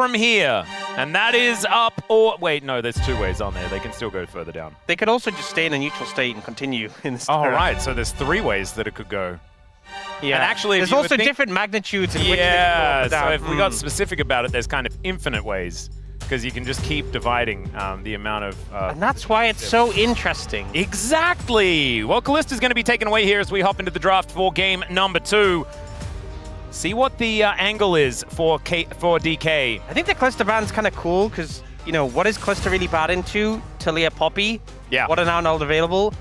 from here, and that is up or... Wait, no, there's two ways on there. They can still go further down. They could also just stay in a neutral state and continue in this Oh, right, so there's three ways that it could go. Yeah, and actually, there's also different magnitudes in which they yeah, can go down. so if we got specific about it, there's kind of infinite ways, because you can just keep dividing the amount of... and that's why it's so interesting. Exactly! Well, Kallista's going to be taken away here as we hop into the draft for game number 2. See what the angle is for DK. I think the Kalista ban's kind of cool because, you know, what is Kalista really bad into? Talia Poppy. Yeah. What are now not available?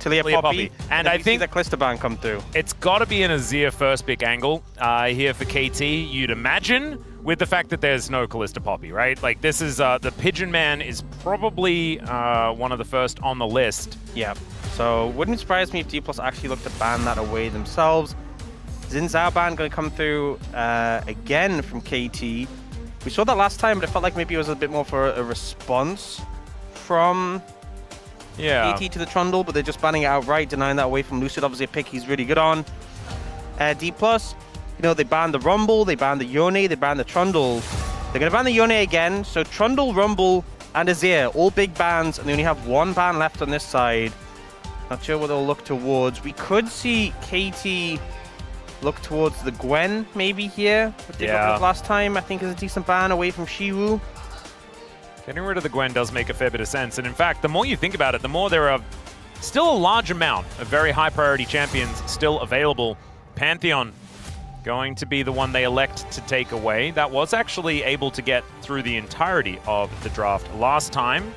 Talia Poppy. And I think the Kalista ban come through. It's got to be an Azir first pick angle here for KT, you'd imagine, with the fact that there's no Kalista Poppy, right? Like, this is, the Pigeon Man is probably one of the first on the list. Yeah. So, wouldn't surprise me if DPLUS actually looked to ban that away themselves. Xin Zhao ban going to come through again from KT. We saw that last time, but it felt like maybe it was a bit more for a response from KT to the Trundle, but they're just banning it outright, denying that away from Lucid. Obviously a pick he's really good on. DPLUS, you know, they banned the Rumble, they banned the Yone, they banned the Trundle. They're going to ban the Yone again, so Trundle, Rumble, and Azir, all big bans, and they only have one ban left on this side. Not sure what they'll look towards. We could see KT look towards the Gwen, maybe here. What they got last time, I think, is a decent ban away from Shiwu. Getting rid of the Gwen does make a fair bit of sense. And in fact, the more you think about it, the more there are still a large amount of very high priority champions still available. Pantheon going to be the one they elect to take away. That was actually able to get through the entirety of the draft last time.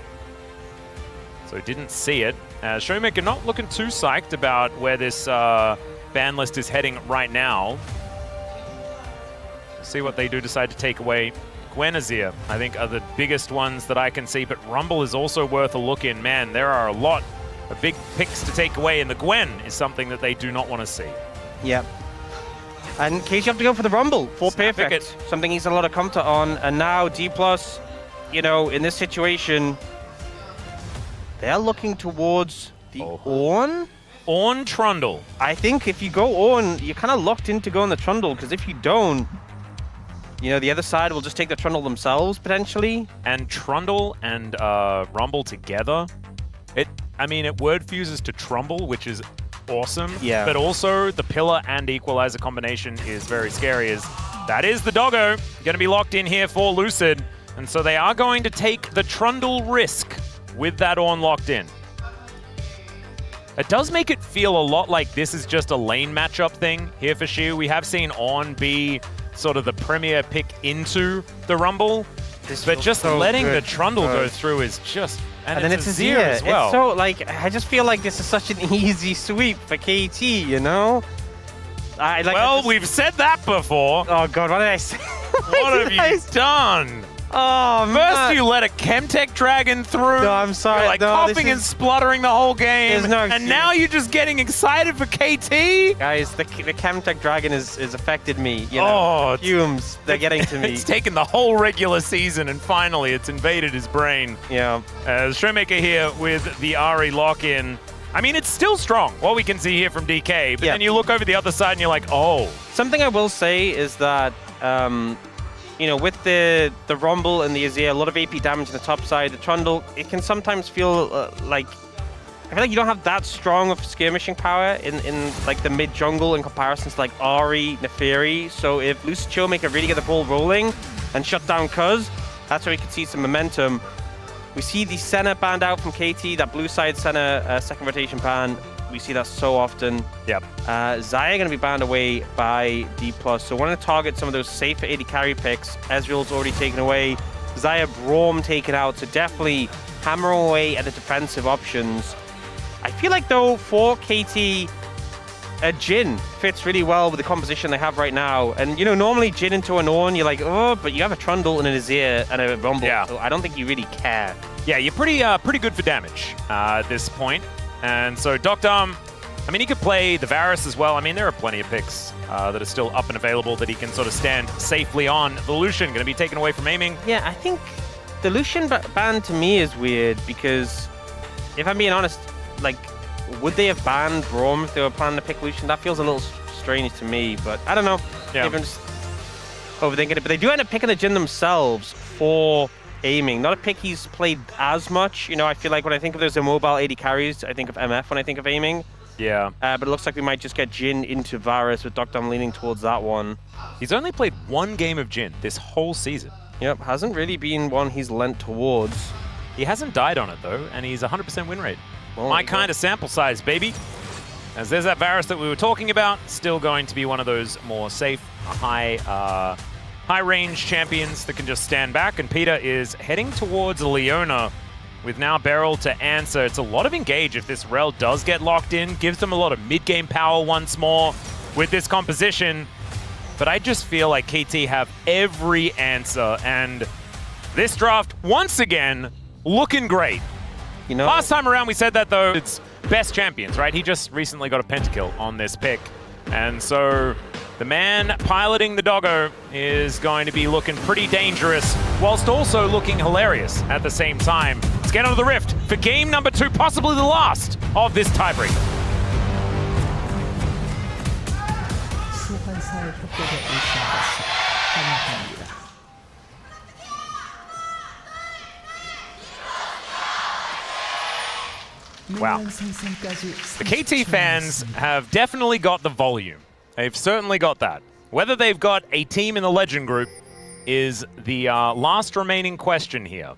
So didn't see it. Showmaker not looking too psyched about where this ban list is heading right now. See what they do decide to take away. Gwen, Azir, I think, are the biggest ones that I can see, but Rumble is also worth a look in. Man, there are a lot of big picks to take away, and the Gwen is something that they do not want to see. Yep. And KT have to go for the Rumble for perfect. Something he's a lot of comfort on, and now DPLUS, you know, in this situation, they're looking towards the Ornn. Ornn Trundle. I think if you go Ornn, you're kind of locked into going the Trundle, because if you don't, you know, the other side will just take the Trundle themselves, potentially. And Trundle and Rumble together, I mean, it word fuses to Trumble, which is awesome. Yeah. But also, the Pillar and Equalizer combination is very scary, as that is the Doggo going to be locked in here for Lucid. And so they are going to take the Trundle risk with that Ornn locked in. It does make it feel a lot like this is just a lane matchup thing here for Shu. We have seen Ornn be sort of the premier pick into the Rumble, but just letting the Trundle go through is just... And then it's Azir as well. It's so, like, I just feel like this is such an easy sweep for KT, you know? Well, we've said that before. Oh, God, what did I say? What have you done? Oh, First you let a Chemtech Dragon through. No, I'm sorry. You're like coughing and spluttering the whole game. There's no and now you're just getting excited for KT? Guys, the Chemtech Dragon has affected me. You know, the fumes, they're getting to me. It's taken the whole regular season, and finally it's invaded his brain. Yeah. Showmaker here with the Ahri lock-in. I mean, it's still strong, what we can see here from DK, but then you look over the other side and you're like, oh. Something I will say is that... you know, with the Rumble and the Azir, a lot of AP damage on the top side. The Trundle, it can sometimes feel like... I feel like you don't have that strong of skirmishing power in like the mid-jungle in comparison to like Ahri, Neferi. So if Lucid Showmaker really get the ball rolling and shut down Cuz, that's where we can see some momentum. We see the Senna banned out from KT, that blue side Senna second rotation ban. We see that so often. Yep. Xayah going to be banned away by DPLUS. So wanting to target some of those safer 80 carry picks. Ezreal's already taken away. Xayah, Braum taken out. So definitely hammer away at the defensive options. I feel like, though, for KT, Jhin fits really well with the composition they have right now. And, you know, normally Jhin into an Ornn, you're like, oh, but you have a Trundle and an Azir and a Rumble. Yeah. So I don't think you really care. Yeah, you're pretty good for damage at this point. And so Doctorm, I mean, he could play the Varus as well. I mean, there are plenty of picks that are still up and available that he can sort of stand safely on. The Lucian going to be taken away from aiming. Yeah, I think the Lucian ban to me is weird because, if I'm being honest, like, would they have banned Braum if they were planning to pick Lucian? That feels a little strange to me, but I don't know. Yeah. overthinking it. But they do end up picking the Jhin themselves for aiming. Not a pick he's played as much. You know, I feel like when I think of those immobile 80 carries, I think of MF when I think of aiming. Yeah. But it looks like we might just get Jhin into Varus with Dr. leaning towards that one. He's only played one game of Jhin this whole season. Yep, hasn't really been one he's lent towards. He hasn't died on it, though, and he's 100% win rate. Well, My kind of sample size, baby. As there's that Varus that we were talking about, still going to be one of those more safe, high-range champions that can just stand back, and Peter is heading towards Leona with now Beryl to answer. It's a lot of engage if this Rel does get locked in, gives them a lot of mid-game power once more with this composition, but I just feel like KT have every answer, and this draft, once again, looking great. You know, last time around we said that, though, it's best champions, right? He just recently got a pentakill on this pick, and so the man piloting the doggo is going to be looking pretty dangerous, whilst also looking hilarious at the same time. Let's get onto the Rift for game number 2, possibly the last of this tiebreaker. 소환사의 협곡에 오신 것을 환영합니다. Wow. The KT fans have definitely got the volume. They've certainly got that. Whether they've got a team in the Legend group is the last remaining question here,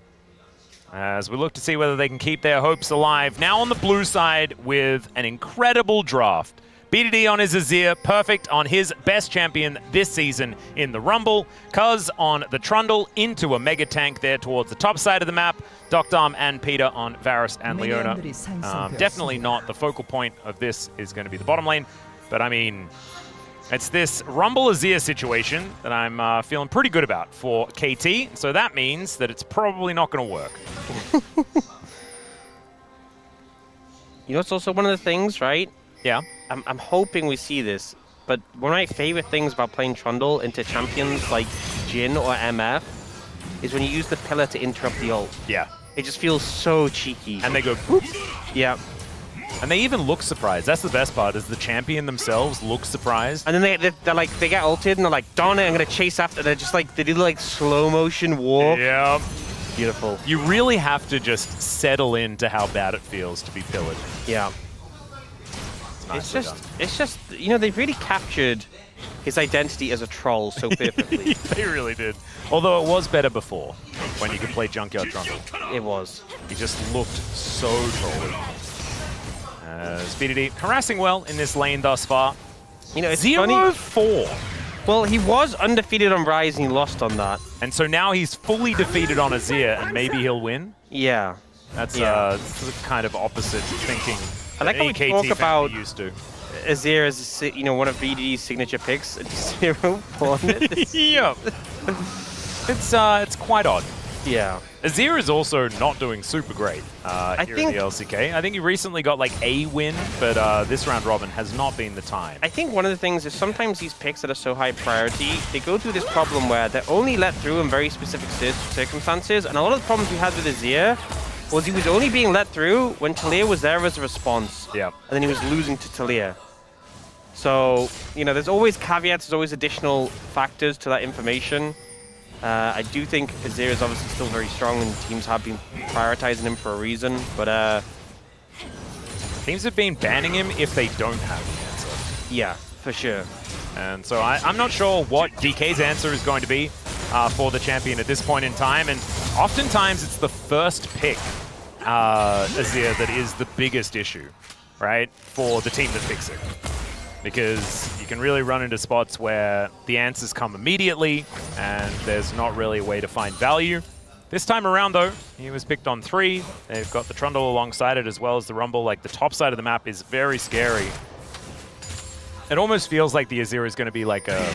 as we look to see whether they can keep their hopes alive. Now on the blue side with an incredible draft. BDD on his Azir, perfect on his best champion this season in the Rumble. Cuz on the Trundle into a Mega Tank there towards the top side of the map. Doctarm and Peter on Varus and Leona. Definitely not the focal point of this is going to be the bottom lane. But I mean, it's this Rumble Azir situation that I'm feeling pretty good about for KT. So that means that it's probably not going to work. You know, it's also one of the things, right? Yeah. I'm hoping we see this, but one of my favorite things about playing Trundle into champions like Jhin or MF is when you use the pillar to interrupt the ult. Yeah. It just feels so cheeky. And they go, boop. Yeah. And they even look surprised. That's the best part, is the champion themselves look surprised. And then they're like, they get ulted and they're like, darn it, I'm going to chase after. They're just like, they do like slow motion walk. Yeah. Beautiful. You really have to just settle into how bad it feels to be pillared. Yeah. It's just, you know, they've really captured his identity as a troll so perfectly. They really did. Although it was better before, when you could play Junkyard Trundle. It was. He just looked so trolly. Speedy harassing well in this lane thus far. You know, it's 0-4. Well, he was undefeated on Rise and he lost on that. And so now he's fully defeated on Azir, and maybe he'll win? Yeah. That's the kind of opposite thinking. I like how we talk about used to. Azir as, you know, one of BDD's signature picks. 0 pawn. Yep. It's quite odd. Yeah. Azir is also not doing super great here in the LCK. I think he recently got like a win, but this round robin has not been the time. I think one of the things is sometimes these picks that are so high priority, they go through this problem where they're only let through in very specific circumstances, and a lot of the problems we had with Azir was he was only being let through when Talia was there as a response. Yeah. And then he was losing to Talia. So, you know, there's always caveats, there's always additional factors to that information. I do think Azir is obviously still very strong and teams have been prioritizing him for a reason, but teams have been banning him if they don't have the answer. Yeah, for sure. And so I'm not sure what DK's answer is going to be for the champion at this point in time, and oftentimes it's the first pick, Azir, that is the biggest issue, right, for the team that picks it. Because you can really run into spots where the answers come immediately and there's not really a way to find value. This time around, though, he was picked on 3. They've got the Trundle alongside it as well as the Rumble. Like, the top side of the map is very scary. It almost feels like the Azir is going to be like a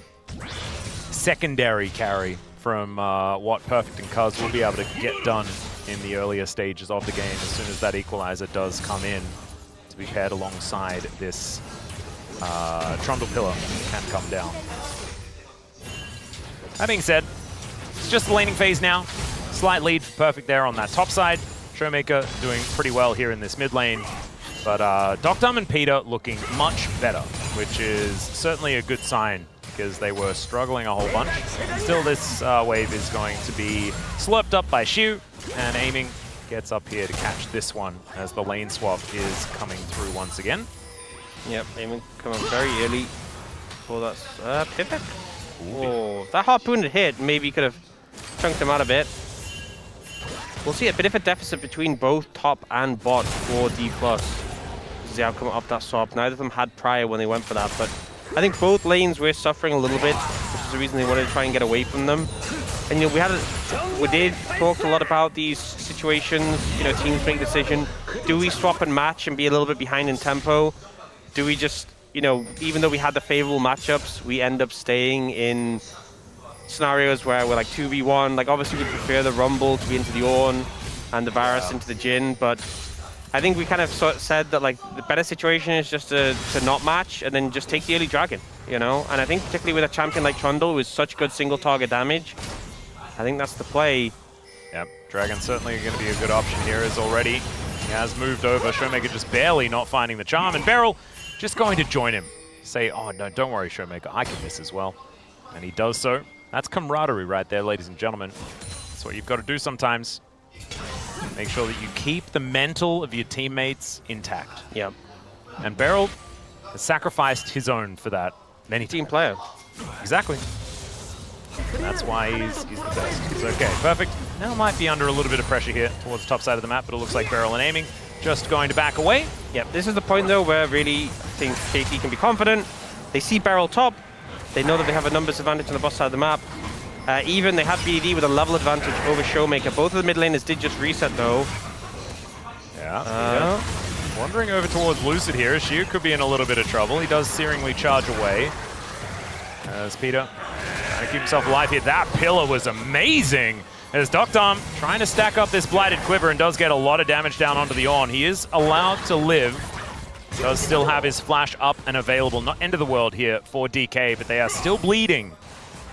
secondary carry from what Perfect and Cuz will be able to get done in the earlier stages of the game as soon as that equalizer does come in to be paired alongside this Trundle pillar can come down. That being said, it's just the laning phase now. Slight lead for Perfect there on that top side. Showmaker doing pretty well here in this mid lane. But Doctarm and Peter looking much better, which is certainly a good sign because they were struggling a whole bunch. Still, this wave is going to be slurped up by Shu, and Aiming gets up here to catch this one as the lane swap is coming through once again. Yep, Aiming coming very early for that pivot. Oh, if that harpoon had hit, maybe could have chunked him out a bit. We'll see a bit of a deficit between both top and bot for DPLUS. This is the outcome of that swap. Neither of them had prior when they went for that, but I think both lanes were suffering a little bit, which is the reason they wanted to try and get away from them. And you know, we did talk a lot about these situations. You know, teams make a decision. Do we swap and match and be a little bit behind in tempo? Do we just, you know, even though we had the favorable matchups, we end up staying in scenarios where we're like 2v1. Like, obviously we prefer the Rumble to be into the Ornn and the Varus into the Jhin, but I think we kind of said that like the better situation is just to not match and then just take the early dragon, you know? And I think particularly with a champion like Trundle with such good single target damage, I think that's the play. Yep, Dragon's certainly going to be a good option here as already he has moved over. Showmaker just barely not finding the charm, and Beryl just going to join him. Say, oh no, don't worry Showmaker, I can miss as well. And he does so. That's camaraderie right there, ladies and gentlemen. That's what you've got to do sometimes. Make sure that you keep the mental of your teammates intact. Yep. And Beryl has sacrificed his own for that many Team times. player. Exactly. And that's why he's the best. He's okay, perfect. Now might be under a little bit of pressure here towards the top side of the map, but it looks like Beryl and Aiming just going to back away. Yep, this is the point though where really I think KT can be confident. They see Beryl top. They know that they have a numbers advantage on the boss side of the map. Even they have BD with a level advantage over Showmaker. Both of the mid laners did just reset though. Yeah. Wandering over towards Lucid here. Shu could be in a little bit of trouble. He does searingly charge away. As Peter trying to keep himself alive here. That pillar was amazing. As Doctorm trying to stack up this Blighted Quiver and does get a lot of damage down onto the Ornn. He is allowed to live. Does still have his flash up and available. Not end of the world here for DK, but they are still bleeding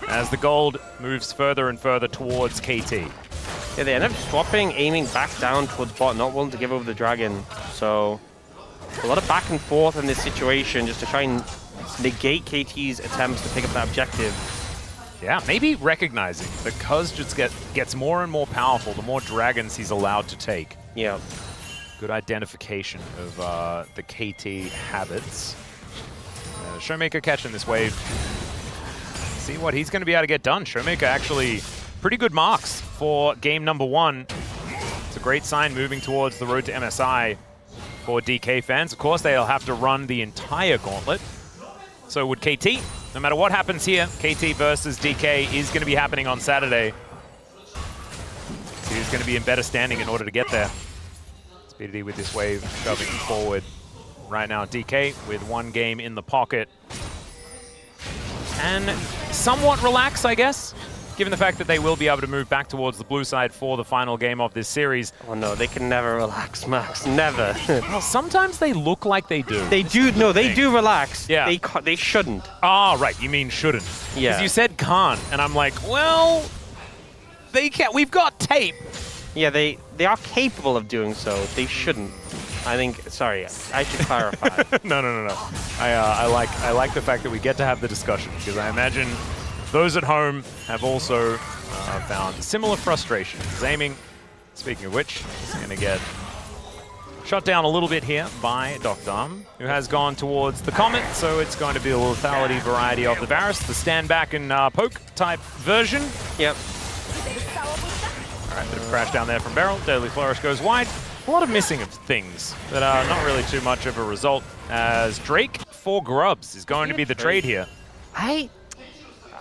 as the gold moves further and further towards KT. Yeah, they end up swapping, aiming back down towards bot, not willing to give over the dragon. So a lot of back and forth in this situation just to try and negate KT's attempts to pick up that objective. Yeah, maybe recognizing that Cuz just gets more and more powerful the more dragons he's allowed to take. Yeah. Good identification of the KT habits. Showmaker catching this wave. See what he's going to be able to get done. Showmaker actually pretty good marks for game number 1. It's a great sign moving towards the road to MSI for DK fans. Of course, they'll have to run the entire gauntlet. So would KT. No matter what happens here, KT versus DK is going to be happening on Saturday. So he's going to be in better standing in order to get there. Speedy with this wave shoving forward. Right now, DK with 1 game in the pocket. And somewhat relaxed, I guess, given the fact that they will be able to move back towards the blue side for the final game of this series. Oh no, they can never relax, Max. Never. Well, sometimes they look like they do. They do. No, they do relax. Yeah. They shouldn't. Ah, right. You mean shouldn't. Yeah. Because you said can't, and I'm like, well, they can't. We've got tape. Yeah, they are capable of doing so. They shouldn't. I think. Sorry, I should clarify. No. I like the fact that we get to have the discussion, because I imagine those at home have also found similar frustrations. Aiming, speaking of which, is going to get shot down a little bit here by Doctorm, who has gone towards the Comet, so it's going to be a lethality variety of the Varus, the stand back and poke type version. Yep. All right, bit of crash down there from Beryl. Deadly Flourish goes wide. A lot of missing of things that are not really too much of a result, as Drake for Grubs is going to be the trade here. I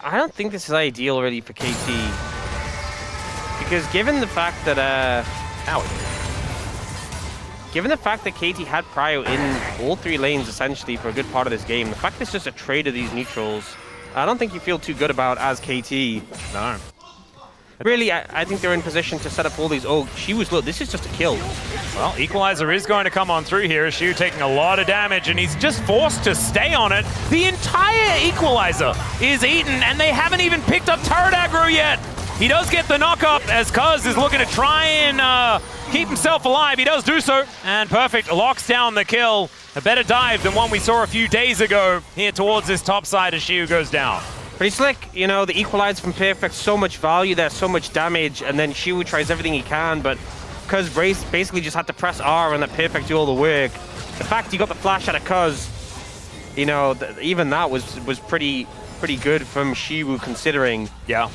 don't think this is ideal really for KT. Because given the fact that KT had prio in all 3 lanes essentially for a good part of this game, the fact that it's just a trade of these neutrals, I don't think you feel too good about as KT. No. Really, I think they're in position to set up all these. Oh, she was low. This is just a kill. Well, Equalizer is going to come on through here. Shu taking a lot of damage, and he's just forced to stay on it. The entire Equalizer is eaten, and they haven't even picked up turret aggro yet. He does get the knock up as Cuz is looking to try and keep himself alive. He does do so, and Perfect locks down the kill. A better dive than one we saw a few days ago here towards this top side as Shiu goes down. Pretty slick, you know, the equalizer from Perfect, so much value there, so much damage, and then Shiu tries everything he can, but Cuz basically just had to press R and let Perfect do all the work. The fact he got the flash out of Cuz, you know, even that was pretty good from Shiu considering. Yeah.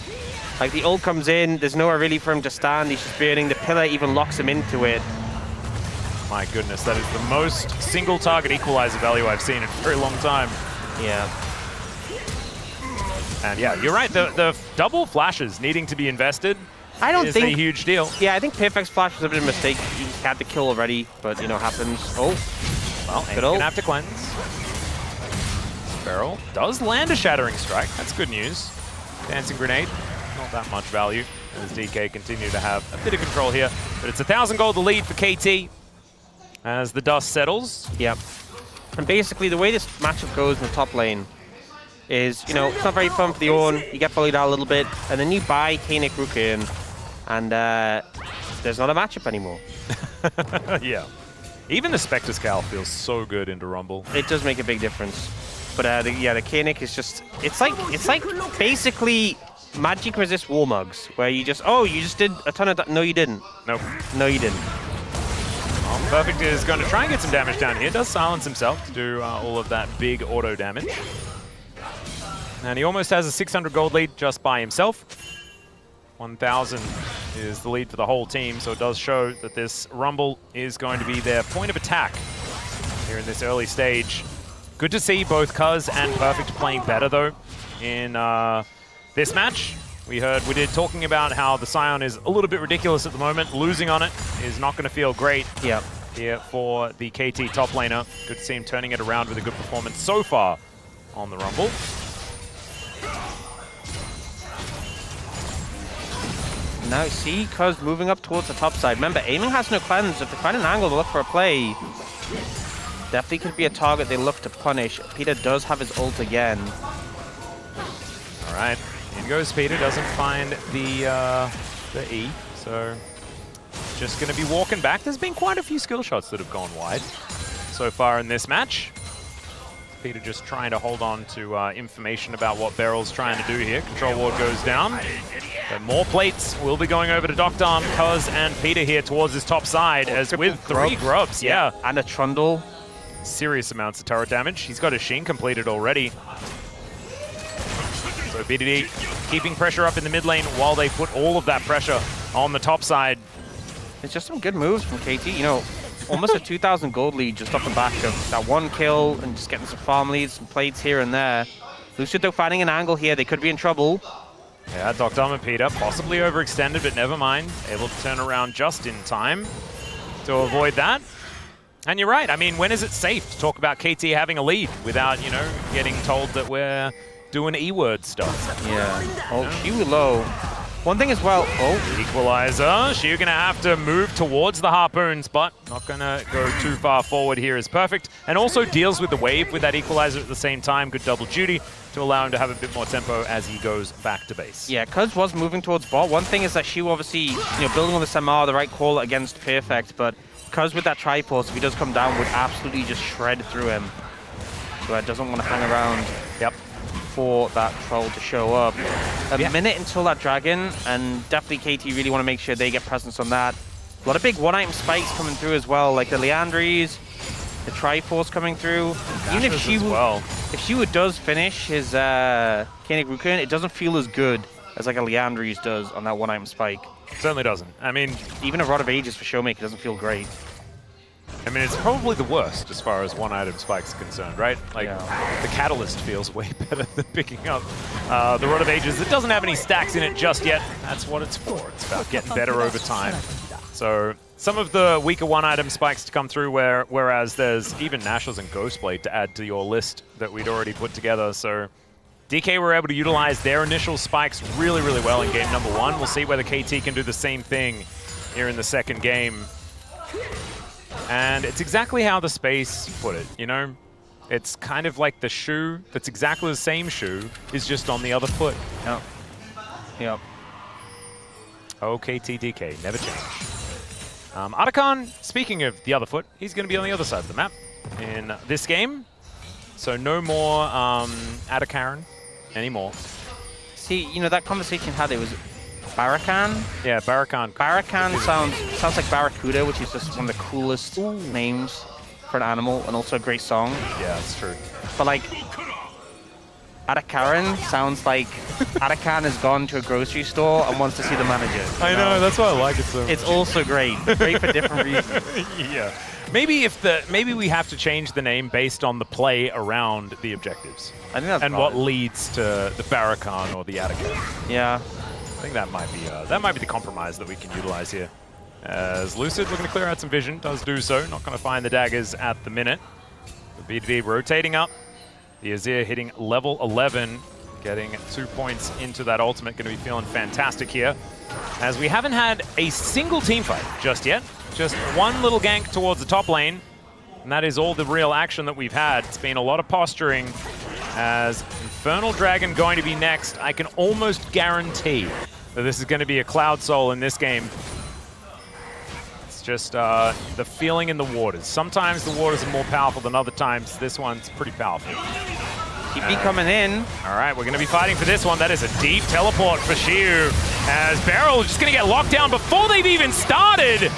Like the ult comes in, there's nowhere really for him to stand, he's just burning, the pillar even locks him into it. My goodness, that is the most single target equalizer value I've seen in a very long time. Yeah. And yeah, you're right, the double flashes needing to be invested is a huge deal. Yeah, I think Perfect's flash was a bit of a mistake. He had the kill already, but you know, happens. Oh, well, and gonna have to cleanse. Beryl does land a Shattering Strike. That's good news. Dancing Grenade, not that much value, as DK continue to have a bit of control here. But it's 1,000 gold the lead for KT as the dust settles. Yep. And basically, the way this matchup goes in the top lane is, you know, it's not very fun for the Ornn. You get bullied out a little bit, and then you buy Kanik Rukin, and there's not a matchup anymore. Yeah. Even the Spectre Scowl feels so good into Rumble. It does make a big difference. But yeah, the Kanik is just, it's like basically Magic resist Wall Mugs, where you just did a ton of no, you didn't. Nope. No, you didn't. Well, Perfect is going to try and get some damage down here. Does silence himself to do all of that big auto damage. And he almost has a 600 gold lead just by himself. 1,000 is the lead for the whole team, so it does show that this Rumble is going to be their point of attack here in this early stage. Good to see both Cuz and Perfect playing better, though, in this match. We did talking about how the Scion is a little bit ridiculous at the moment. Losing on it is not going to feel great here for the KT top laner. Good to see him turning it around with a good performance so far on the Rumble. Now see Cuz moving up towards the top side. Remember, aiming has no cleanse. If they find an angle to look for a play, definitely could be a target they look to punish. Peter does have his ult again. All right, in goes Peter. Doesn't find the E, so just going to be walking back. There's been quite a few skill shots that have gone wide so far in this match. Peter just trying to hold on to information about what Beryl's trying to do here. Control ward goes down. But more plates will be going over to Dr. Cuz and Peter here towards his top side, as with 3 grubs. Yeah. And a Trundle. Serious amounts of turret damage. He's got a Sheen completed already. So BDD keeping pressure up in the mid lane while they put all of that pressure on the top side. It's just some good moves from KT. You know, almost a 2,000 gold lead just off the back of that one kill and just getting some farm leads, some plates here and there. Lucid though finding an angle here. They could be in trouble. Yeah, Dr. and Peter possibly overextended, but never mind. Able to turn around just in time to avoid that. And you're right. I mean, when is it safe to talk about KT having a lead without, you know, getting told that we're doing E-word stuff? Yeah. Oh, Shiu low. One thing as well. Oh, equalizer. Shiu gonna have to move towards the harpoons, but not gonna go too far forward here is Perfect. And also deals with the wave with that equalizer at the same time. Good double duty to allow him to have a bit more tempo as he goes back to base. Yeah, Cuz was moving towards bot. One thing is that Shiu obviously, you know, building on the Samar, the right call against Perfect, but Cuz with that Triforce, if he does come down, would absolutely just shred through him. So it doesn't want to hang around. Yep. For that troll to show up. A minute until that dragon, and definitely KT really want to make sure they get presence on that. A lot of big one-item spikes coming through as well, like the Leandries, the Triforce coming through. Even if Shiu does finish his Kanik Rukin, it doesn't feel as good as like a Leandries does on that one-item spike. Certainly doesn't. I mean, even a Rod of Ages for Showmaker doesn't feel great. I mean, it's probably the worst as far as one-item spikes are concerned, right? Like, the Catalyst feels way better than picking up the Rod of Ages. It doesn't have any stacks in it just yet. That's what it's for. It's about getting better over time. So, some of the weaker one-item spikes to come through, whereas there's even Nashor's and Ghostblade to add to your list that we'd already put together. So, DK were able to utilize their initial spikes really, really well in game number 1. We'll see whether KT can do the same thing here in the second game. And it's exactly how the space put it, you know? It's kind of like the shoe that's exactly the same shoe, is just on the other foot. Yep. Yep. OKTDK, never change. Atakan, speaking of the other foot, he's going to be on the other side of the map in this game. So no more Atakaran anymore. See, you know, that conversation had, it was Barakan? Yeah, Barakan. Barakan sounds like Barracuda, which is just one of the coolest names for an animal, and also a great song. Yeah, that's true. But like, Atakaran sounds like Atakan has gone to a grocery store and wants to see the manager. I know, that's why I like it so much. It's also great. Great for different reasons. Yeah. Maybe we have to change the name based on the play around the objectives. I think that's and valid. what leads to the Barakan or the Atakan. Yeah. I think that might be the compromise that we can utilize here. As Lucid looking to clear out some vision, does do so. Not going to find the daggers at the minute. The BDD rotating up. The Azir hitting level 11, getting 2 points into that ultimate. Going to be feeling fantastic here. As we haven't had a single team fight just yet. Just one little gank towards the top lane. And that is all the real action that we've had. It's been a lot of posturing. As Infernal Dragon going to be next, I can almost guarantee that this is going to be a Cloud Soul in this game. It's just the feeling in the waters. Sometimes the waters are more powerful than other times. This one's pretty powerful. TP coming in. All right, we're going to be fighting for this one. That is a deep teleport for Xiu. As Beryl is just going to get locked down before they've even started.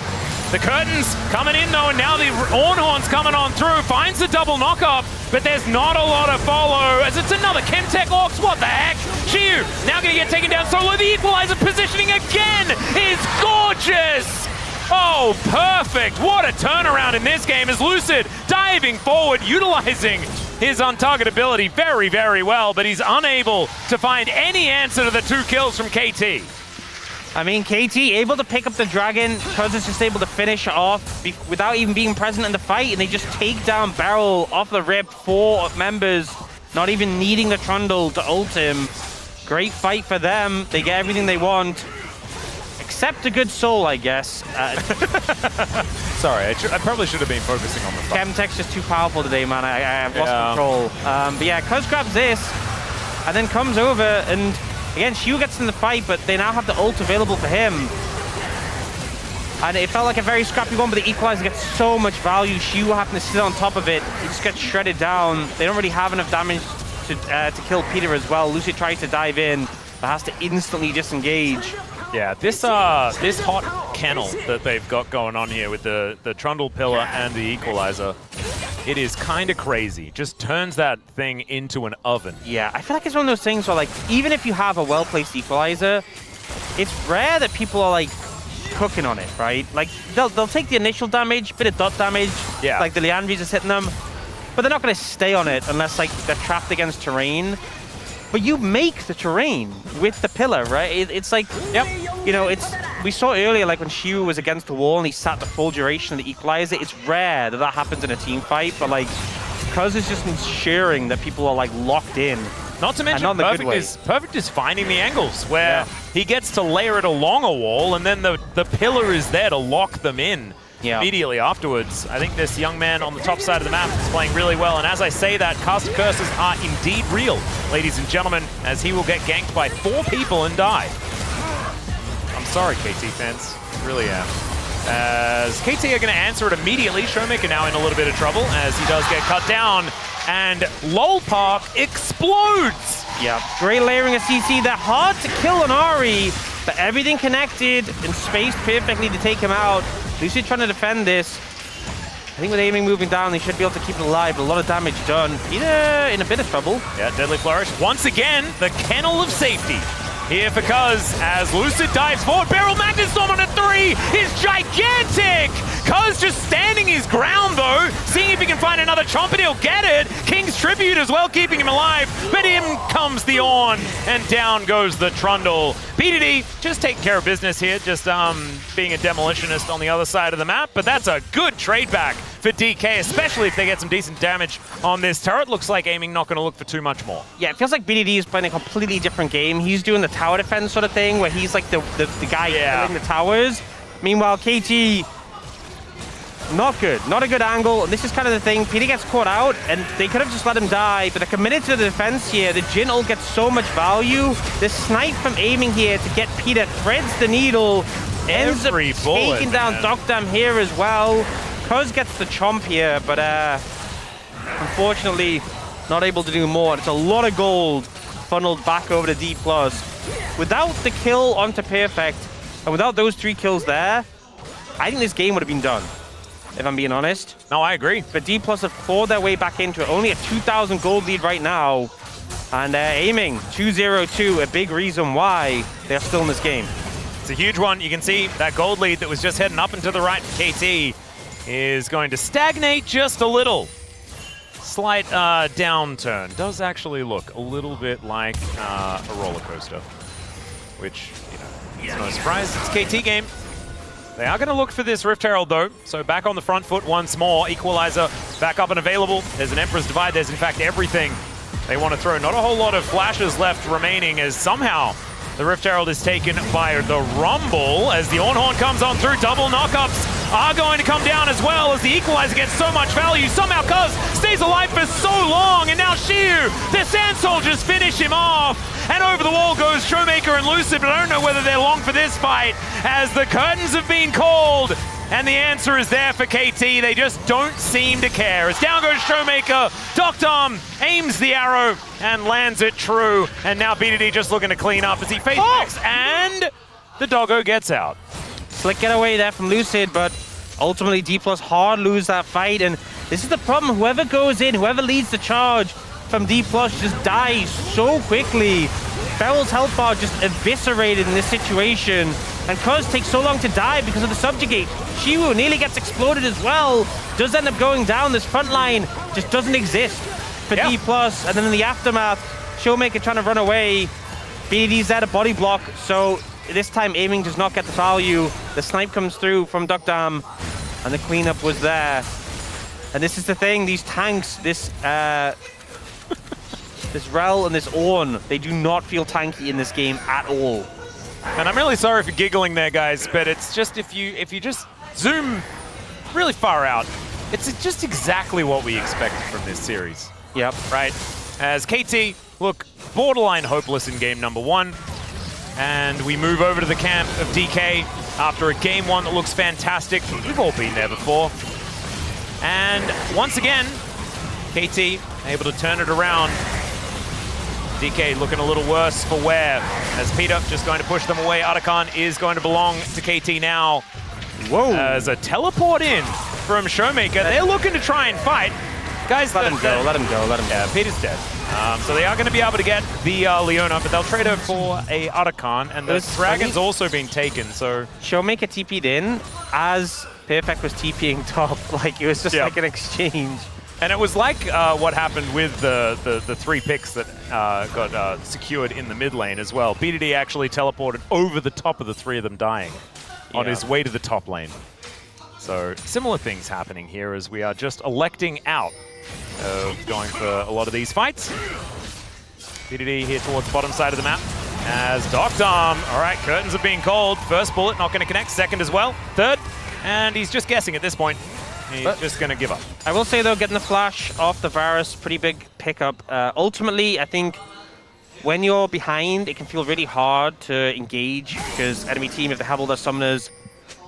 The curtains coming in though, and now the Ornhorn's coming on through. Finds the double knock-up, but there's not a lot of follow as it's another Chemtech Orcs. What the heck? Xiu now going to get taken down solo. The equalizer positioning again is gorgeous. Oh, perfect. What a turnaround in this game as Lucid diving forward, utilizing his untargetability very, very well, but he's unable to find any answer to the 2 kills from KT. I mean, KT able to pick up the dragon. Cuz is just able to finish off without even being present in the fight, and they just take down Beryl off the rip. 4 members, not even needing the Trundle to ult him. Great fight for them. They get everything they want. Except a good soul, I guess. Sorry, I probably should have been focusing on the fight. Chemtech's just too powerful today, man. I've lost control. But yeah, Cuz grabs this, and then comes over, and again, Xiu gets in the fight, but they now have the ult available for him. And it felt like a very scrappy one, but the equalizer gets so much value. Xiu having to sit on top of it. He just gets shredded down. They don't really have enough damage to kill Peter as well. Lucy tries to dive in, but has to instantly disengage. Yeah, this hot kennel that they've got going on here with the Trundle Pillar and the Equalizer, it is kind of crazy. Just turns that thing into an oven. Yeah, I feel like it's one of those things where, like, even if you have a well-placed Equalizer, it's rare that people are, like, cooking on it, right? Like, they'll take the initial damage, bit of dot damage, yeah, like the Liandry's is hitting them, but they're not going to stay on it unless, like, they're trapped against terrain. But you make the terrain with the pillar, right? It's like, yep. You know, we saw earlier, like when Xiu was against the wall and he sat the full duration of the equalizer. It's rare that that happens in a team fight, but like, Cuz is just ensuring that people are like locked in. Not to mention, Perfect is finding the angles where he gets to layer it along a wall, and then the pillar is there to lock them in. Yeah. Immediately afterwards. I think this young man on the top side of the map is playing really well, and as I say that, caster curses are indeed real, ladies and gentlemen, as he will get ganked by 4 people and die. I'm sorry, KT fans. I really am. As KT are going to answer it immediately. Showmaker now in a little bit of trouble as he does get cut down, and LOL Park explodes! Yeah, great layering of CC. They're hard to kill on Ari, but everything connected and spaced perfectly to take him out. Lucy trying to defend this. I think with aiming moving down, they should be able to keep it alive, but a lot of damage done. Peter in a bit of trouble. Yeah, Deadly Flourish. Once again, the kennel of safety. Here for Cuz as Lucid dives forward. Beryl Magnus Storm on a 3 is gigantic! Cuz just standing his ground though, seeing if he can find another chomp and he'll get it. King's Tribute as well, keeping him alive, but in comes the Ornn, and down goes the Trundle. BDD just taking care of business here, just being a demolitionist on the other side of the map, but that's a good trade back for DK, especially if they get some decent damage on this turret. Looks like aiming not going to look for too much more. Yeah, it feels like BDD is playing a completely different game. He's doing the tower defense sort of thing, where he's like the guy killing the towers. Meanwhile, KT Not good. Not a good angle. And this is kind of the thing. Peter gets caught out, and they could have just let him die, but they're committed to the defense here. The Jin ult gets so much value. The snipe from aiming here to get Peter threads the needle, ends up taking down Dokdam here as well. Cuz gets the chomp here, but unfortunately not able to do more. It's a lot of gold funneled back over to DPLUS. Without the kill onto Perfect, and without those 3 kills there, I think this game would have been done, if I'm being honest. No, I agree. But DPLUS have clawed their way back into it. Only a 2,000 gold lead right now. And they're aiming 2-0-2, a big reason why they're still in this game. It's a huge one. You can see that gold lead that was just heading up and to the right for KT is going to stagnate just a little. Slight downturn. Does actually look a little bit like a roller coaster, which, you know, it's no surprise. It's a KT game. They are going to look for this Rift Herald, though. So back on the front foot once more. Equalizer back up and available. There's an Emperor's Divide. There's, in fact, everything they want to throw. Not a whole lot of flashes left remaining, as somehow the Rift Herald is taken by the Rumble as the Ornhorn comes on through. Double knockups are going to come down as well as the Equalizer gets so much value. Somehow Cuz stays alive for so long, and now Shiu, the Sand Soldiers finish him off. And over the wall goes Showmaker and Lucid, but I don't know whether they're long for this fight as the curtains have been called. And the answer is there for KT. They just don't seem to care. As down goes Showmaker. Dokdam aims the arrow and lands it true. And now BDD just looking to clean up as he face backs, and the doggo gets out. Slick getaway there from Lucid, but ultimately DPLUS hard lose that fight. And this is the problem. Whoever goes in, whoever leads the charge from DPLUS just dies so quickly. Feral's health bar just eviscerated in this situation. And Cuz takes so long to die because of the subjugate. Shiwu nearly gets exploded as well. Does end up going down. This front line just doesn't exist for DPLUS. And then in the aftermath, Showmaker trying to run away. BDD's there to body block. So this time aiming does not get the value. The snipe comes through from Dokdam, and the cleanup was there. And this is the thing, these tanks, this this Rel and this Ornn, they do not feel tanky in this game at all. And I'm really sorry for giggling there, guys, but it's just if you just zoom really far out, it's just exactly what we expected from this series. Yep. Right? As KT look borderline hopeless in game number 1, and we move over to the camp of DK after a game 1 that looks fantastic. We've all been there before. And once again, KT able to turn it around. DK looking a little worse for wear as Peter just going to push them away. Arakan is going to belong to KT now. Whoa. As a teleport in from Showmaker. They're looking to try and fight. Guys, let him go, let him go, let him go. Yeah, Peter's dead. So they are going to be able to get the Leona, but they'll trade her for a Arakan, and the Dragon's also been taken, so... Showmaker TP'd in as Perfect was TPing top. Like, it was just like an exchange. And it was like what happened with the 3 picks that got secured in the mid lane as well. BDD actually teleported over the top of the 3 of them dying on his way to the top lane. So similar things happening here as we are just electing out of going for a lot of these fights. BDD here towards bottom side of the map as Dokdam. All right, curtains are being called. First bullet not going to connect. Second as well. Third. And he's just guessing at this point. He's just going to give up. I will say, though, getting the flash off the Varus, pretty big pickup. Ultimately, I think when you're behind, it can feel really hard to engage because enemy team, if they have all their summoners,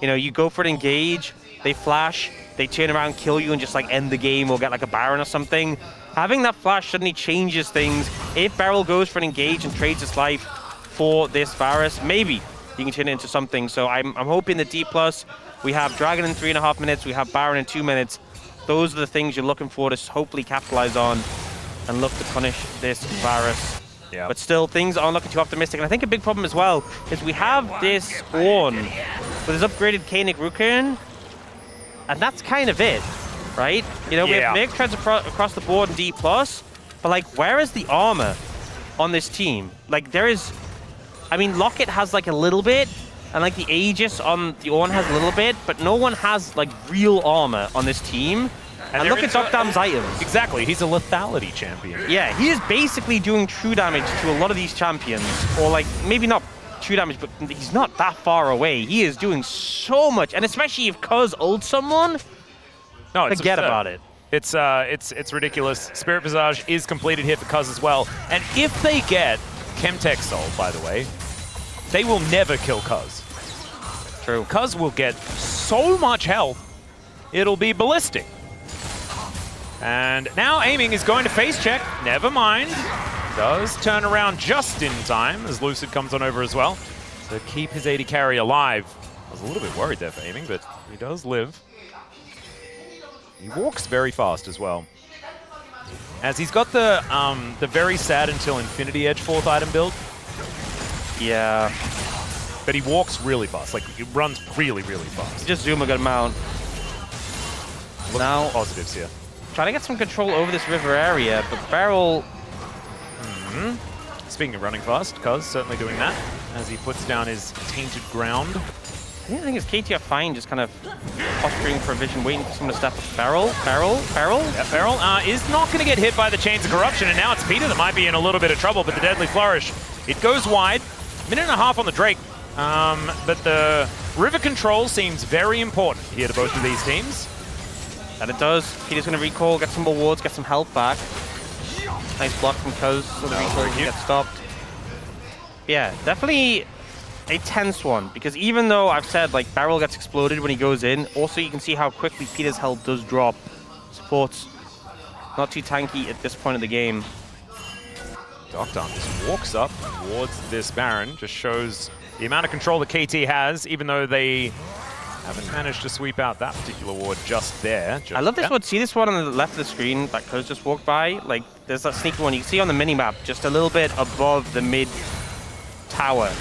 you know, you go for an engage, they flash, they turn around, kill you, and just like end the game or get like a Baron or something. Having that flash suddenly changes things. If Beryl goes for an engage and trades his life for this Varus, maybe you can turn it into something. So I'm hoping that DPLUS, we have Dragon in 3.5 minutes, we have Baron in 2 minutes. Those are the things you're looking for to hopefully capitalize on and look to punish this Varus. Yeah. But still, things aren't looking too optimistic. And I think a big problem as well is we have this Ornn with his upgraded Koenig Rukern, and that's kind of it, right? You know, we have Meg treads across the board in DPLUS, but like, where is the armor on this team? Like, there is, I mean, Locket has like a little bit, and like the Aegis on the Ornn has a little bit, but no one has like real armor on this team. And look at Dokdam's items. Exactly, he's a lethality champion. Yeah, he is basically doing true damage to a lot of these champions. Or like, maybe not true damage, but he's not that far away. He is doing so much. And especially if Cuz ults someone, No, it's Forget absurd. about it. It's ridiculous. Spirit Visage is completed here for Cuz as well. And if they get Chemtech Soul, by the way, they will never kill Cuz. True. Cuz will get so much health, it'll be ballistic. And now Aiming is going to face check. Never mind. Does turn around just in time as Lucid comes on over as well. So keep his AD carry alive. I was a little bit worried there for Aiming, but he does live. He walks very fast as well. As he's got the very sad until Infinity Edge 4th item build. Yeah. But he walks really fast. Like, he runs really, really fast. Just zoom a good amount. Look Now, at the positives here. trying to get some control over this river area, but Beryl... Speaking of running fast, Cuz certainly doing that as he puts down his tainted ground. The thing is, KT are fine, just kind of posturing for a vision, waiting for someone to step up. Beryl? Yeah, Beryl is not going to get hit by the Chains of Corruption, and now it's Peter that might be in a little bit of trouble, but the Deadly Flourish, it goes wide. Minute and a half on the Drake, but the river control seems very important here to both of these teams. And it does. Peter's going to recall, get some more wards, get some health back. Nice block from Cuz, so the recall can get stopped. Yeah, definitely a tense one, because even though I've said like Beryl gets exploded when he goes in, also you can see how quickly Peter's health does drop. Support's not too tanky at this point of the game. Doctor just walks up towards this Baron, just shows the amount of control that KT has, even though they haven't managed to sweep out that particular ward just there. I love this one. See this one on the left of the screen that Cuz just walked by? Like, there's that sneaky one you can see on the mini-map, just a little bit above the mid tower.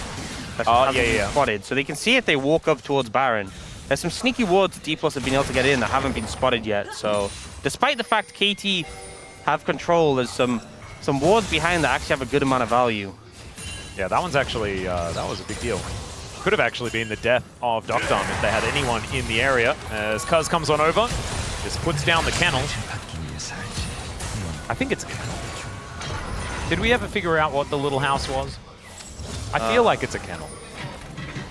That hasn't been spotted. So they can see if they walk up towards Baron. There's some sneaky wards that DPLUS have been able to get in that haven't been spotted yet. So despite the fact KT have control, there's some wards behind that actually have a good amount of value. Yeah, that one's actually, that was a big deal. Could have actually been the death of Doctor if they had anyone in the area. As Cuz comes on over, just puts down the kennel. I think it's a kennel. Did we ever figure out what the little house was? I feel like it's a kennel.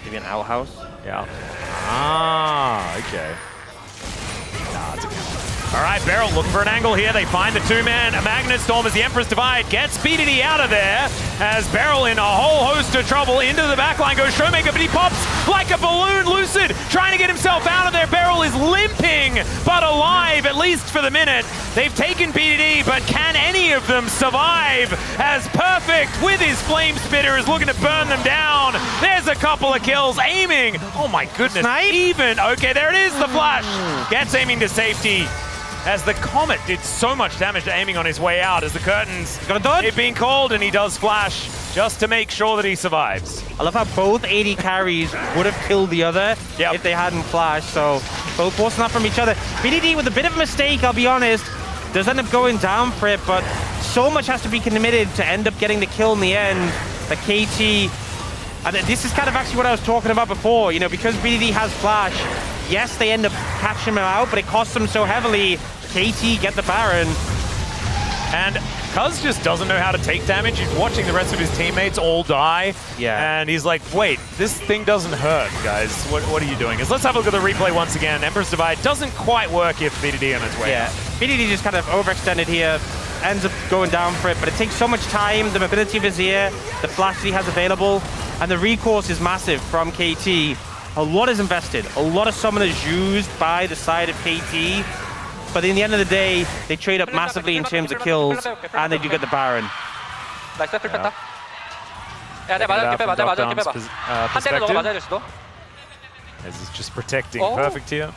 Maybe an outhouse? Yeah. Ah, okay. Nah, it's a kennel. All right, Beryl looking for an angle here. They find the two-man Magnet Storm as the Emperor's Divide gets BDD out of there as Beryl in a whole host of trouble into the backline goes Showmaker, but he pops like a balloon. Lucid trying to get himself out of there. Beryl is limping, but alive, at least for the minute. They've taken BDD, but can any of them survive as Perfect with his Flame Spitter is looking to burn them down. There's a couple of kills. Aiming. Oh my goodness. Snipe? Even. Okay, there it is, the flash. Gets Aiming to safety. As the Comet did so much damage to Aiming on his way out as the curtains Got a dodge? they've been called, and he does flash just to make sure that he survives. I love how both AD carries would have killed the other if they hadn't flashed, so both forcing that from each other. BDD with a bit of a mistake, I'll be honest, does end up going down for it, but so much has to be committed to end up getting the kill in the end. The KT, and this is kind of actually what I was talking about before, you know, because BDD has flash, yes, they end up catching him out, but it costs them so heavily. KT get the Baron. And Cuz just doesn't know how to take damage. He's watching the rest of his teammates all die. Yeah. And he's like, wait, this thing doesn't hurt, guys. What are you doing? Let's have a look at the replay once again. Emperor's Divide doesn't quite work if BDD on its way. Yeah, BDD just kind of overextended here, ends up going down for it, but it takes so much time, the mobility Vizier, the flash that he has available, and the recourse is massive from KT. A lot is invested, a lot of summoners used by the side of KT, but in the end of the day, they trade up massively in terms of kills, and they do get the Baron. As he's just protecting Perfect here.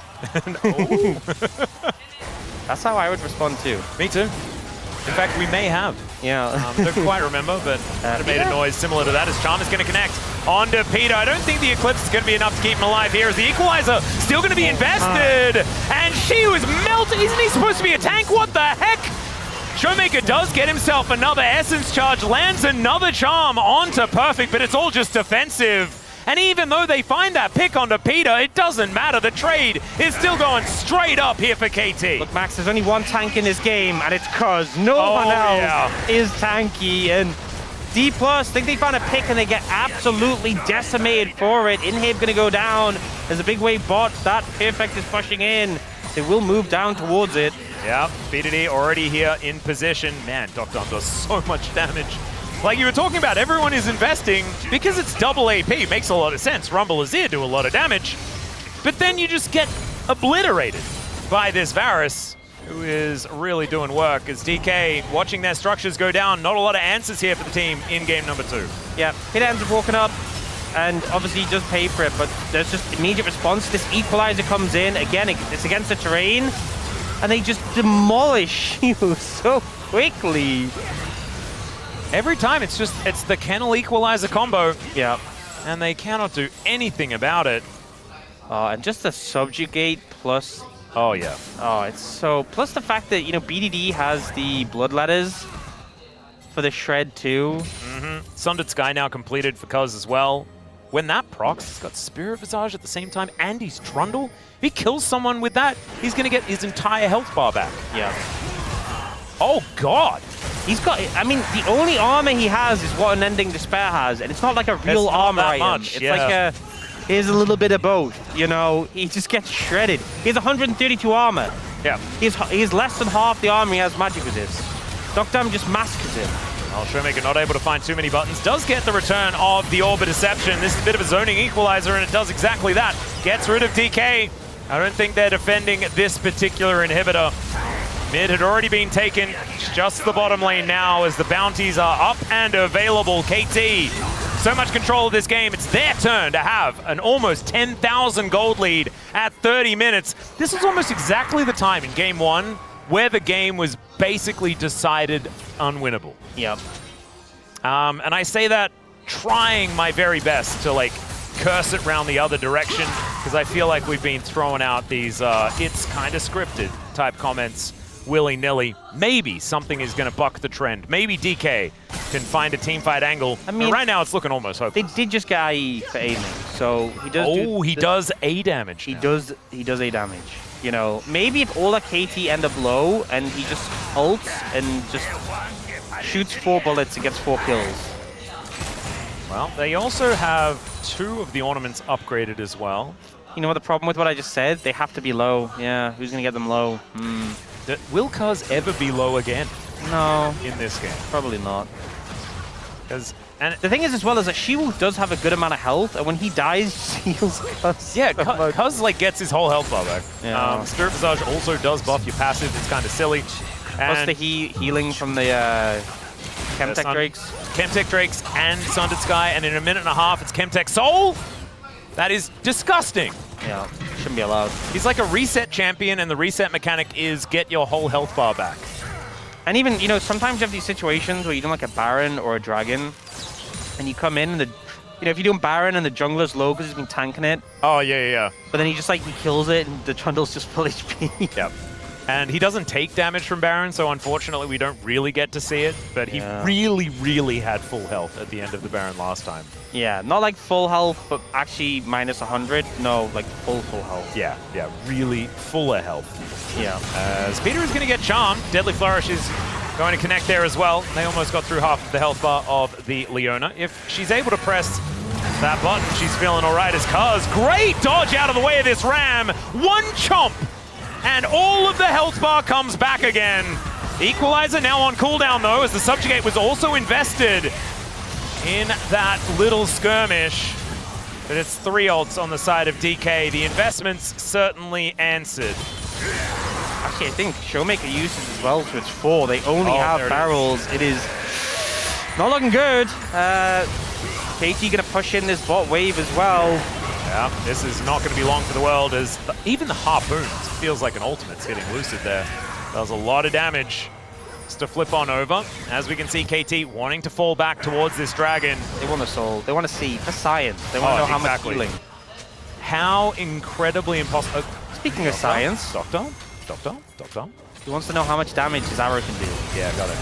That's how I would respond too. Me too. In fact, we may have. Yeah. Don't quite remember, but it made a noise similar to that as Charm is going to connect onto Peter. I don't think the Eclipse is going to be enough to keep him alive here as the Equalizer still going to be invested. And she was melted. Isn't he supposed to be a tank? What the heck? Showmaker does get himself another Essence Charge, lands another Charm onto Perfect, but it's all just defensive. And even though they find that pick onto Peter, it doesn't matter. The trade is still going straight up here for KT. Look, Max, there's only one tank in this game, and it's Cuz. No one else is tanky. And DPLUS, think they found a pick, and they get absolutely decimated for it. Inhib going to go down. There's a big wave bot. That Perfect is pushing in. They will move down towards it. Yeah, BDD already here in position. Man, Doctor does so much damage. Like you were talking about, everyone is investing because it's double AP. Makes a lot of sense. Rumble Azir do a lot of damage. But then you just get obliterated by this Varus, who is really doing work as DK watching their structures go down. Not a lot of answers here for the team in game number 2. Yeah, Hit ends up walking up, and obviously he does pay for it, but there's just immediate response. This equalizer comes in, again, it's against the terrain, and they just demolish you so quickly. Every time it's the Kennel equalizer combo, Yeah. and they cannot do anything about it. And just the subjugate plus, Oh yeah. it's so, plus the fact that, you know, BDD has the blood letters for the shred too. Sundered Sky now completed for Cuz as well. When that procs, he's got Spirit Visage at the same time, and he's Trundle. If he kills someone with that, he's going to get his entire health bar back. Yeah. Oh, God. He's got, I mean, the only armor he has is what Unending Despair has, and it's not like a real not armor that item. much, It's yeah. like a, here's a little bit of both, you know? He just gets shredded. He has 132 armor. Yeah. He's less than half the armor he has magic resist. Doctor just massacres him. Well, Showmaker not able to find too many buttons. Does get the return of the Orb of Deception. This is a bit of a zoning equalizer, and it does exactly that. Gets rid of DK. I don't think they're defending this particular inhibitor. Mid had already been taken. It's just the bottom lane now as the bounties are up and available. KT, so much control of this game. It's their turn to have an almost 10,000 gold lead at 30 minutes. This was almost exactly the time in game 1 where the game was basically decided unwinnable. Yep. And I say that trying my very best to like curse it round the other direction, because I feel like we've been throwing out these it's kind of scripted type comments willy-nilly. Maybe something is going to buck the trend. Maybe DK can find a teamfight angle. I mean, but right now it's looking almost hopeless. They did just get IE for aiming, so he does. He does A damage. He now. does A damage. You know, maybe if all the KT end up low and he just ults and just shoots 4 bullets, it gets 4 kills. Well, they also have 2 of the ornaments upgraded as well. You know what the problem with what I just said? They have to be low. Yeah, who's gonna get them low? Will Cuz ever be low again No, in this game? probably not. And The thing is, as well, is that Shiwu does have a good amount of health, and when he dies, he heals Cuz. yeah, Cuz like gets his whole health bar back. Yeah. Spirit Visage also does buff your passive. It's kind of silly. Plus And the healing from the Chemtech Drakes. Chemtech Drakes and Sundered Sky, and in a minute and a half, it's Chemtech Soul. That is disgusting. Yeah, shouldn't be allowed. He's like a reset champion, and the reset mechanic is get your whole health bar back. And even, you know, sometimes you have these situations where you do like a Baron or a Dragon, and you come in and you know, if you're doing Baron and the jungler's low because he's been tanking it, Oh, yeah. but then he just like, he kills it and the Trundle's just full HP. Yep. And he doesn't take damage from Baron, so unfortunately we don't really get to see it. But he Yeah. really had full health at the end of the Baron last time. Yeah, not like full health, but actually minus 100. No, like full health. Yeah, really full of health. Yeah. As Peter is going to get charmed. Deadly Flourish is going to connect there as well. They almost got through half of the health bar of the Leona. If she's able to press that button, she's feeling all right as Cuz. Great dodge out of the way of this Ram. One chomp, and all of the health bar comes back again. The Equalizer now on cooldown, though, as the Subjugate was also invested in that little skirmish. But it's 3 ults on the side of DK. The investments certainly answered. Actually, I think Showmaker uses as well, so it's 4. They only Oh, have there it barrels. It is not looking good. KT gonna push in this bot wave as well. Yeah, this is not going to be long for the world, as even the Harpoon feels like an ultimate's getting lucid there. Does a lot of damage. Just to flip on over. As we can see, KT wanting to fall back towards this dragon. They want a soul. They want to see for science. They want to know how much healing. How incredibly impossible. Speaking of science, Doctor? he wants to know how much damage his arrow can do. Yeah, got it.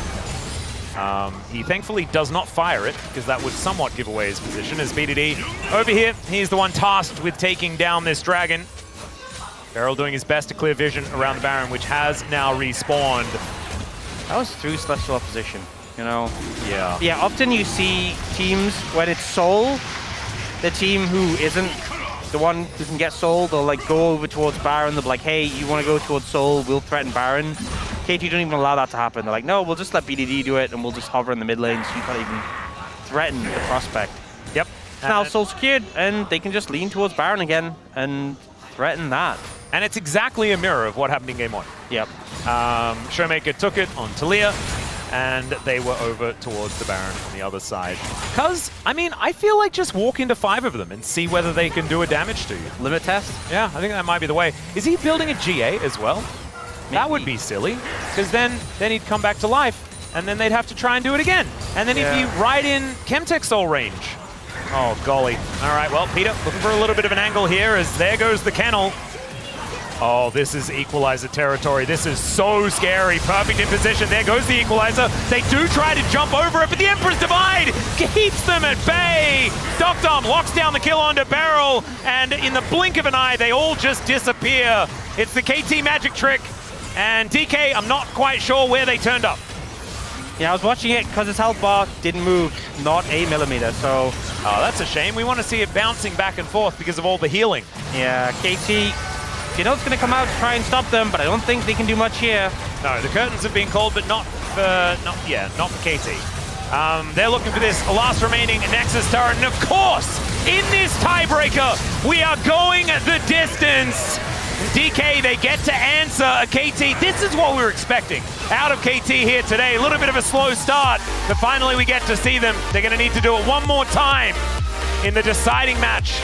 He thankfully does not fire it, because that would somewhat give away his position, as BDD over here, he's the one tasked with taking down this dragon. Beryl doing his best to clear vision around the Baron, which has now respawned. That was through Celestial Opposition, you know? Yeah. Yeah, often you see teams, when it's Soul, the team who isn't the one doesn't get Soul, they'll like go over towards Baron. They'll be like, hey, you want to go towards Soul? We'll threaten Baron. KT don't even allow that to happen. They're like, no, we'll just let BDD do it, and we'll just hover in the mid lane, so you can't even threaten the prospect. Yep. Now Soul secured, and they can just lean towards Baron again and threaten that. And it's exactly a mirror of what happened in game 1. Yep. Showmaker took it on Talia, and they were over towards the Baron on the other side. Because, I mean, I feel like just walk into 5 of them and see whether they can do a damage to you. Limit test? Yeah, I think that might be the way. Is he building a GA as well? Maybe. That would be silly, because then he'd come back to life, and then they'd have to try and do it again. And then he'd be right in Chemtech Soul range. Oh, golly. All right, well, Peter looking for a little bit of an angle here as there goes the kennel. Oh, this is Equalizer territory. This is so scary. Perfect in position. There goes the Equalizer. They do try to jump over it, but the Emperor's Divide keeps them at bay. Doctom locks down the kill onto Beryl, and in the blink of an eye, they all just disappear. It's the KT magic trick, and DK, I'm not quite sure where they turned up. Yeah, I was watching it because his health bar didn't move, not a millimeter, so... Oh, that's a shame. We want to see it bouncing back and forth because of all the healing. Yeah, KT, you know it's going to come out to try and stop them, but I don't think they can do much here. No, the curtains have been called, but not for KT. They're looking for this last remaining Nexus turret, and of course, in this tiebreaker, we are going the distance. DK, they get to answer a KT. This is what we were expecting out of KT here today. A little bit of a slow start, but finally we get to see them. They're going to need to do it one more time in the deciding match